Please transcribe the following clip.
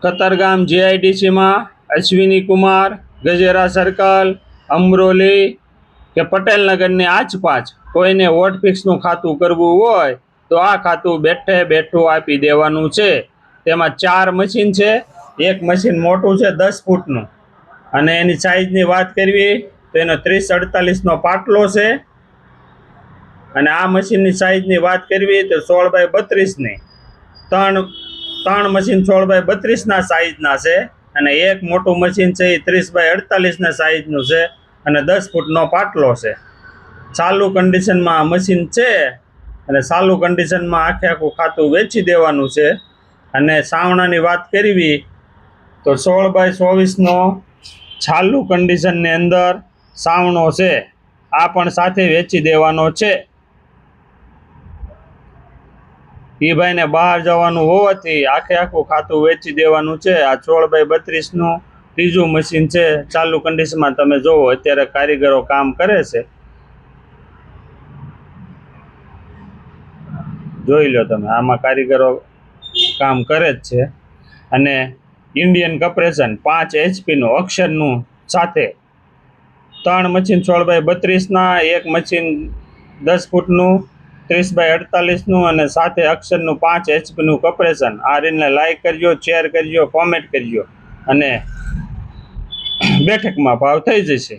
Katargam જીઆઈડીસીમાં Ashwini Kumar, Gajera circle, Amroli કે પટેલનગરની આસપાસ કોઈને વોટ ફિક્સનું ખાતું કરવું હોય તો આ ખાતું બેઠે બેઠું આપી દેવાનું છે. તેમાં 4 મશીન છે. એક મશીન મોટું છે 10 ફૂટનું, અને એની સાઇઝની વાત કરવી તો એનો 30-48નો પાટલો છે. અને આ મશીનની સાઇઝની વાત કરવી તો 16x32ની ત્રણ મશીન 16x32ના સાઇઝના છે. અને એક મોટું મશીન છે એ 30x48ના સાઇઝનું છે અને 10 ફૂટનો પાટલો છે. ચાલુ કન્ડિશનમાં આ મશીન છે અને ચાલુ કન્ડિશનમાં આખું ખાતું વેચી દેવાનું છે. અને સાવણાની વાત કરવી તો 16x24નો ચાલુ કન્ડિશનની અંદર સાવણો છે, આ પણ સાથે વેચી દેવાનો છે. એ ભાઈને બહાર જવાનું હોવાથી આખું ખાતું વેચી દેવાનું છે. આ 16x32નું ત્રીજું મશીન છે. ચાલુ કન્ડિશનમાં તમે જુઓ અત્યારે કારીગરો કામ કરે છે, જોઈ લો તમે, આમાં કારીગરો કામ કરે જ છે. અને ઇન્ડિયન કમ્પ્રેશન 5 HPનું અક્ષરનું સાથે 3 મશીન 16x32ના, એક મશીન 10 ફૂટનું 30x48નું અને સાથે અક્ષરનું 5 HPનું કમ્પ્રેશન. આ રીતના લાઈક કરજો, શેર કરજો, કોમેન્ટ કરજો અને બેઠકમાં ભાવ થઈ જશે.